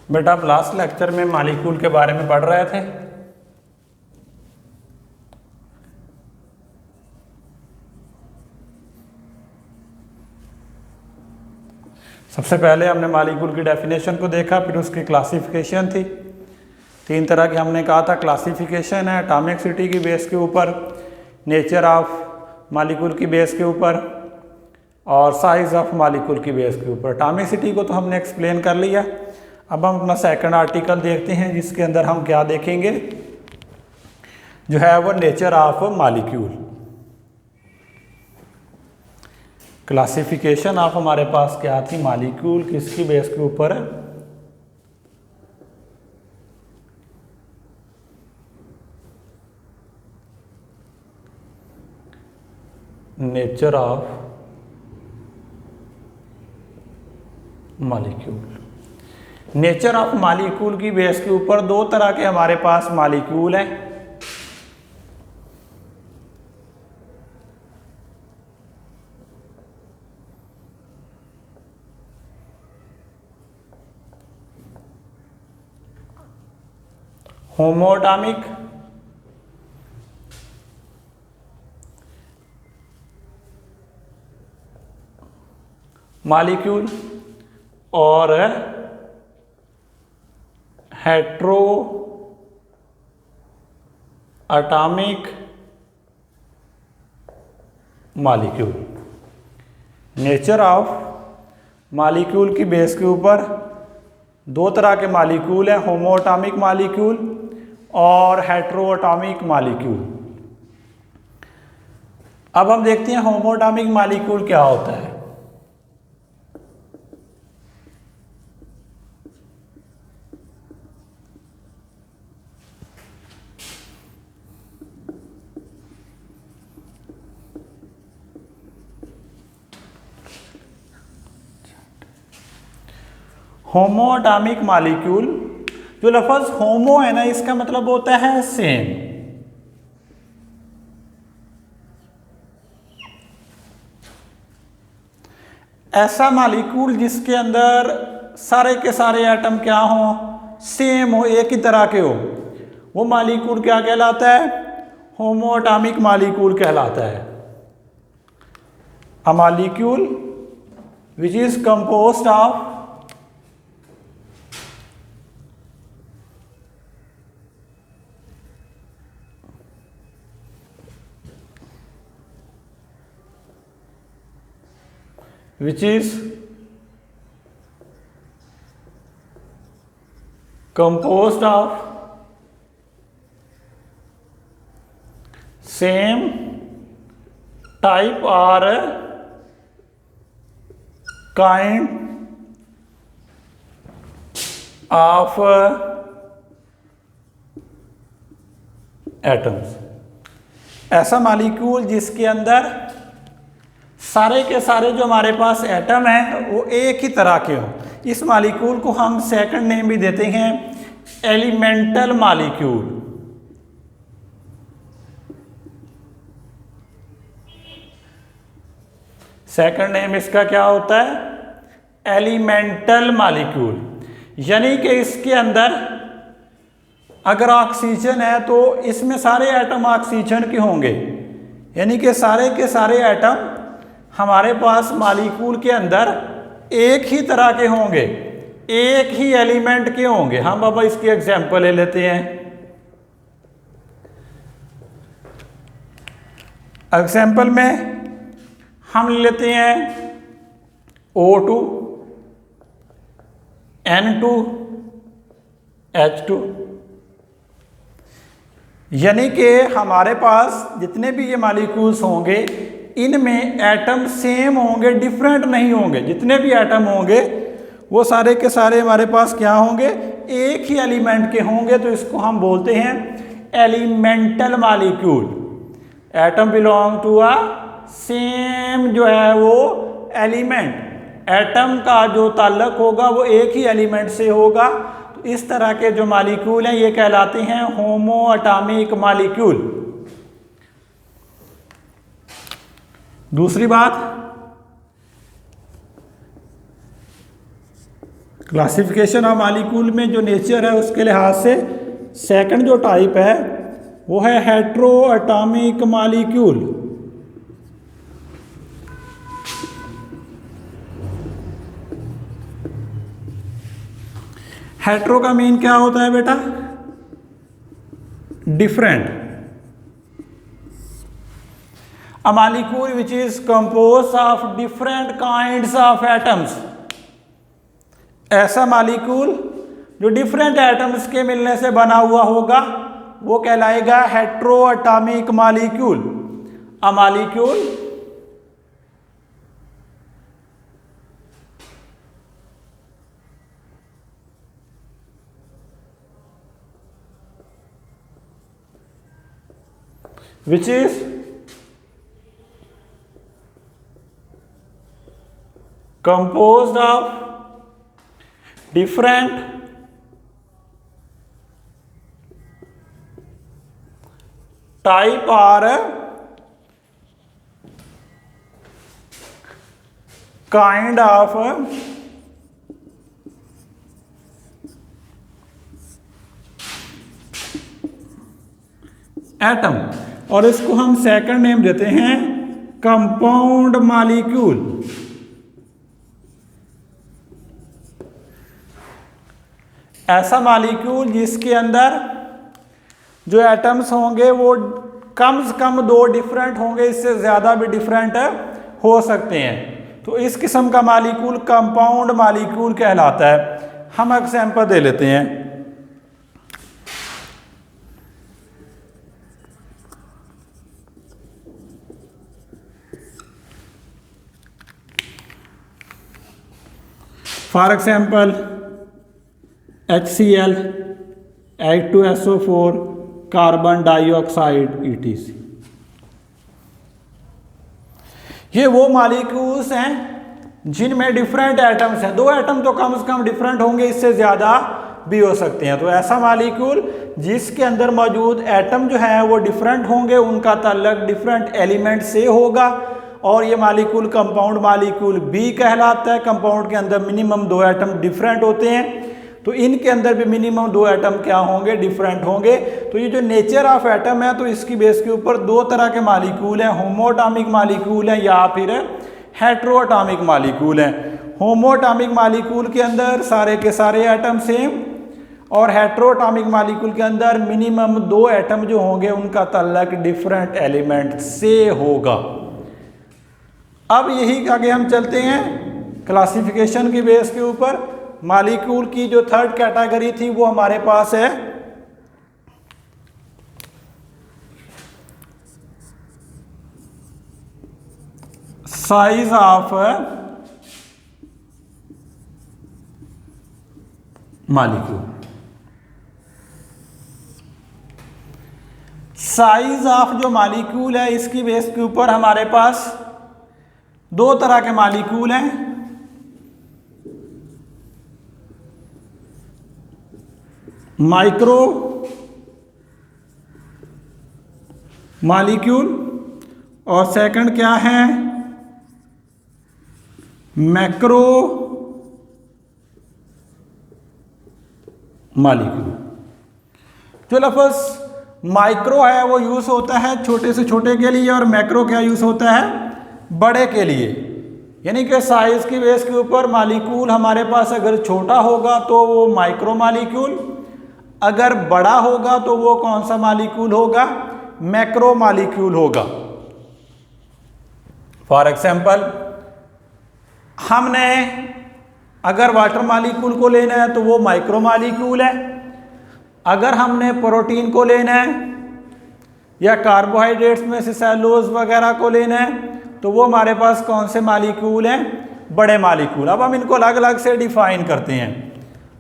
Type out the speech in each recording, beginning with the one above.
बेटा आप last lecture में मॉलिक्यूल के बारे में पढ़ रहे थे। सबसे पहले हमने मॉलिक्यूल की डेफिनेशन को देखा, फिर उसकी क्लासिफिकेशन थी। 3 तरह की हमने कहा था क्लासिफिकेशन है, एटॉमिक सिटी की बेस के ऊपर, नेचर ऑफ मॉलिक्यूल की बेस के ऊपर और साइज ऑफ मॉलिक्यूल की बेस के ऊपर। एटॉमिक सिटी को तो हमने एक्सप्लेन कर लिया। अब हम अपना सेकंड आर्टिकल देखते हैं, जिसके अंदर हम क्या देखेंगे, जो है वो nature of molecule. Classification of हमारे पास क्या थी, मॉलिक्यूल किसकी बेस के ऊपर है, nature of molecule. Nature of molecule की बेस के ऊपर 2 तरह के हमारे पास मॉलिक्यूल हैं। होमोएटॉमिक मॉलिक्यूल और hetero atomic molecule. Nature of molecule की बेस के ऊपर 2 तरह के मॉलिक्यूल हैं, होमोएटॉमिक मॉलिक्यूल और हेट्रोएटॉमिक मॉलिक्यूल। अब हम देखते हैं होमोएटॉमिक मॉलिक्यूल क्या होता है। होमोएटॉमिक मॉलिक्यूल, जो लफ्ज़ होमो है ना, इसका मतलब होता है सेम। ऐसा मॉलिक्यूल जिसके अंदर सारे के सारे एटम क्या हो, सेम हो, एक ही तरह के हो, वो मॉलिक्यूल क्या कहलाता है, होमोएटॉमिक मॉलिक्यूल कहलाता है। A molecule which is composed of which is composed of same type or kind of atoms। ऐसा मॉलिक्यूल जिसके अंदर सारे के सारे जो हमारे पास एटम हैं वो एक ही तरह के हों, इस मॉलिक्यूल को हम सेकंड नेम भी देते हैं एलिमेंटल मॉलिक्यूल। सेकंड नेम इसका क्या होता है, एलिमेंटल मॉलिक्यूल। यानी कि इसके अंदर अगर ऑक्सीजन है तो इसमें सारे एटम ऑक्सीजन के होंगे, यानी कि सारे के सारे एटम हमारे पास मॉलिक्यूल के अंदर एक ही तरह के होंगे, एक ही एलिमेंट के होंगे। हम बाबा इसकी एग्जांपल ले लेते हैं। एग्जांपल में हम लेते हैं O2, N2, H2। यानी कि हमारे पास जितने भी ये मॉलिक्यूल्स होंगे इनमें एटम सेम होंगे, डिफरेंट नहीं होंगे। जितने भी एटम होंगे वो सारे के सारे हमारे पास क्या होंगे, एक ही एलिमेंट के होंगे। तो इसको हम बोलते हैं elemental molecule. Atom belong to a same जो है वो एलिमेंट, एटम का जो ताल्लुक होगा वो एक ही एलिमेंट से होगा। तो इस तरह के जो मॉलिक्यूल हैं ये कहलाते हैं होमोएटॉमिक मॉलिक्यूल। दूसरी बात, क्लासिफिकेशन ऑफ मालिक्यूल में जो नेचर है उसके लिहाज से सेकंड जो टाइप है वो है हेट्रो एटॉमिक मालिक्यूल। हेट्रो का मीन क्या होता है बेटा? Different. A molecule which is composed of different kinds of atoms, ऐसा मालिक्यूल जो डिफरेंट एटम्स के मिलने से बना हुआ होगा वो कहलाएगा hetero atomic molecule. A molecule which is composed of different type or kind of atom, और इसको हम सेकंड नेम देते हैं कंपाउंड मालिक्यूल। ऐसा मालिक्यूल जिसके अंदर जो एटम्स होंगे वो कम से कम 2 डिफरेंट होंगे, इससे ज़्यादा भी डिफरेंट हो सकते हैं, तो इस किस्म का मालिक्यूल कंपाउंड मालिक्यूल कहलाता है। हम एग्जांपल दे लेते हैं। For example HCl, H2SO4, carbon dioxide ETC। ये वो मालिक्यूल्स हैं जिनमें डिफरेंट एटम्स हैं। 2 एटम तो कम से कम डिफरेंट होंगे, इससे ज़्यादा भी हो सकते हैं। तो ऐसा मालिक्यूल जिसके अंदर मौजूद एटम जो है वो डिफरेंट होंगे, उनका ताल्लुक डिफरेंट एलिमेंट से होगा, और ये मालिक्यूल कंपाउंड मालिक्यूल भी कहलाता है। कंपाउंड के अंदर मिनिमम 2 एटम डिफरेंट होते हैं, तो इनके अंदर भी मिनिमम 2 एटम क्या होंगे? डिफरेंट होंगे। तो ये जो नेचर ऑफ एटम है, तो इसकी बेस के ऊपर 2 तरह के मालिक्यूल हैं, होमोएटॉमिक मालिक्यूल हैं या फिर हेट्रोएटॉमिक मालिक्यूल हैं। होमोएटॉमिक मालिक्यूल के अंदर सारे के सारे एटम सेम, और हेट्रोएटॉमिक मालिक्यूल के अंदर मिनिमम 2 एटम जो होंगे उनका ताल्लुक डिफरेंट एलिमेंट से होगा। अब यही आगे हम चलते हैं क्लासिफिकेशन की बेस के ऊपर। मालिक्यूल की जो थर्ड कैटेगरी थी वो हमारे पास है size of molecule. Size of जो मालिक्यूल है इसकी बेस के ऊपर हमारे पास 2 तरह के मालिक्यूल हैं। माइक्रो मालिक्यूल और सेकंड क्या है? Macro molecule. जो लफ्ज़ माइक्रो है वो यूज़ होता है छोटे से छोटे के लिए, और मैक्रो क्या यूज़ होता है? बड़े के लिए। यानी कि साइज़ की बेस के ऊपर मालिक्यूल हमारे पास अगर छोटा होगा तो वो माइक्रो मालिक्यूल, अगर बड़ा होगा तो वो कौन सा मालिक्यूल होगा? मैक्रो मालिक्यूल होगा। फॉर एग्जांपल हमने अगर वाटर मालिक्यूल को लेना है तो वो माइक्रो मालिक्यूल है। अगर हमने प्रोटीन को लेना है या कार्बोहाइड्रेट्स में से सेलुलोज वगैरह को लेना है तो वो हमारे पास कौन से मालिक्यूल हैं? बड़े मालिक्यूल। अब हम इनको अलग अलग से डिफाइन करते हैं।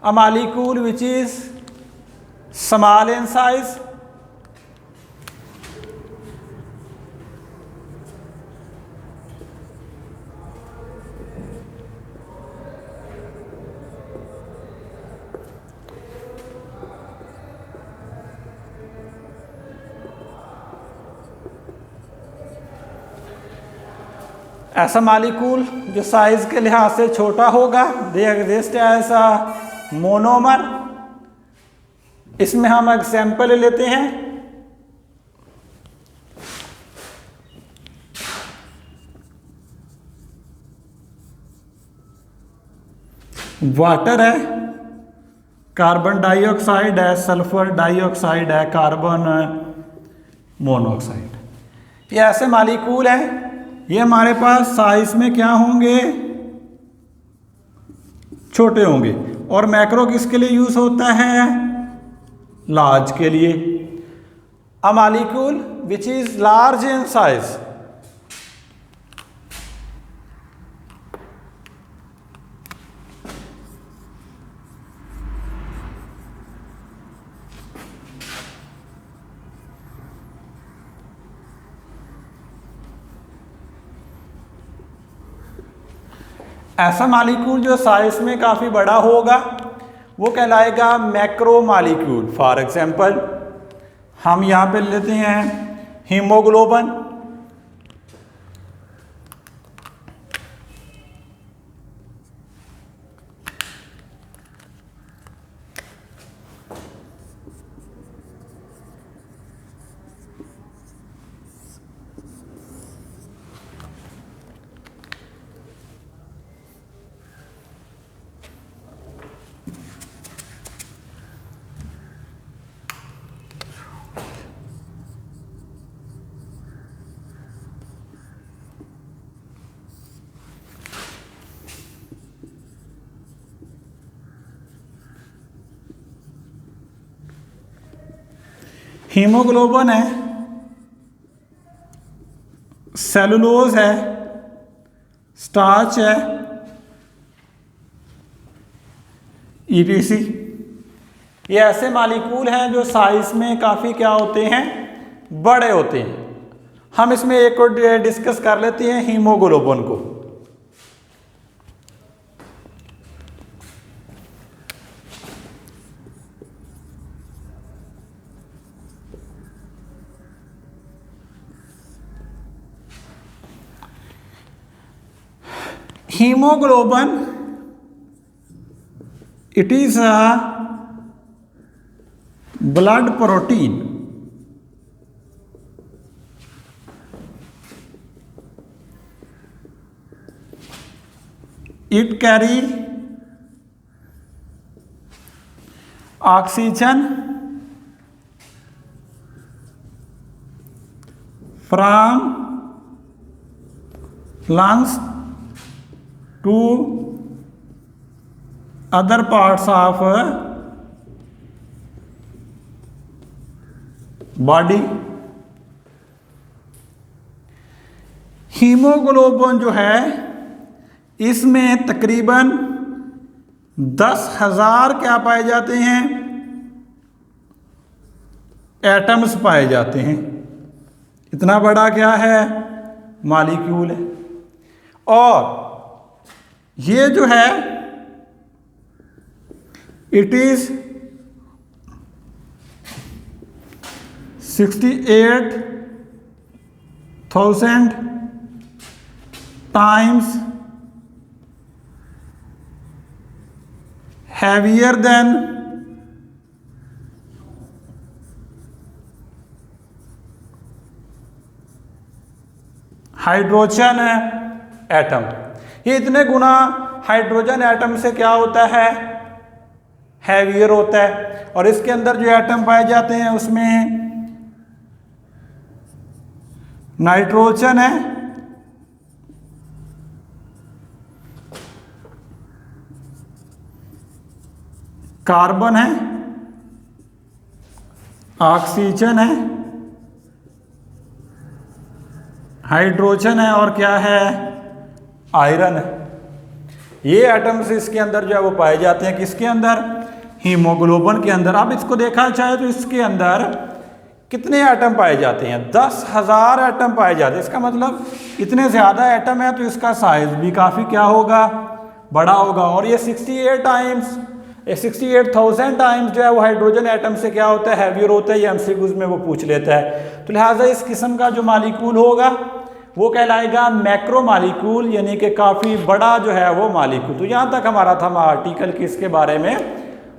A molecule which is small in size, ऐसा मालिक्यूल जो साइज के लिहाज से छोटा होगा, they exist as a monomer. इसमें हम एग्जाम्पल लेते हैं। वाटर है, कार्बन डाइऑक्साइड है, सल्फर डाइऑक्साइड है, कार्बन मोनोऑक्साइड। ये ऐसे मालिक्यूल हैं, ये हमारे पास साइज में क्या होंगे, छोटे होंगे। और मैक्रो किसके लिए यूज होता है, लार्ज के लिए। अ molecule which is large in size, ऐसा मालिक्यूल जो साइज में काफ़ी बड़ा होगा वो कहलाएगा मैक्रो मालिक्यूल। फॉर एग्जांपल हम यहाँ पे लेते हैं हीमोग्लोबिन। हीमोग्लोबिन है, सेलुलोज है, स्टार्च है, ईटीसी। ये ऐसे मालिक्यूल हैं जो साइज में काफ़ी क्या होते हैं, बड़े होते हैं। हम इसमें एक और डिस्कस कर लेते हैं हीमोग्लोबिन को। Hemoglobin, it is a blood protein. It carry oxygen from lungs to other parts of body. Haemoglobin जो है इसमें तकरीबन 10,000 क्या पाए जाते हैं, एटम्स पाए जाते हैं। इतना बड़ा क्या है, मॉलिक्यूल है। और ये जो है it is 68,000 times heavier than hydrogen atom. ये इतने गुना हाइड्रोजन एटम से क्या होता है, हैवियर होता है। और इसके अंदर जो एटम पाए जाते हैं उसमें नाइट्रोजन है, कार्बन है, ऑक्सीजन है, हाइड्रोजन है और क्या है, आयरन है। ये एटम्स इसके अंदर जो है वो पाए जाते हैं। किसके अंदर, हीमोग्लोबिन के अंदर। अब इसको देखा जाए तो इसके अंदर कितने एटम पाए जाते हैं, 10,000 एटम पाए जाते हैं। इसका मतलब इतने ज़्यादा एटम है तो इसका साइज भी काफ़ी क्या होगा, बड़ा होगा। और ये 68,000 टाइम्स जो है वो हाइड्रोजन एटम से क्या होता है, हैवियर होता है। ये एमसीक्यूज में वो पूछ लेता है। तो लिहाजा इस किस्म का जो मालिक्यूल होगा वो कहलाएगा मैक्रो मालिक्यूल, यानी कि काफ़ी बड़ा जो है वो मालिक्यूल। तो यहाँ तक हमारा था आर्टिकल किसके बारे में,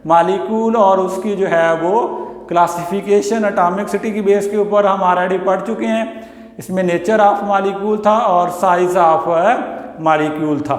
मालिक्यूल और उसकी जो है वो क्लासिफिकेशन एटॉमिसिटी की बेस के ऊपर हम ऑलरेडी पढ़ चुके हैं। इसमें नेचर ऑफ मालिक्यूल था और साइज ऑफ मालिक्यूल था।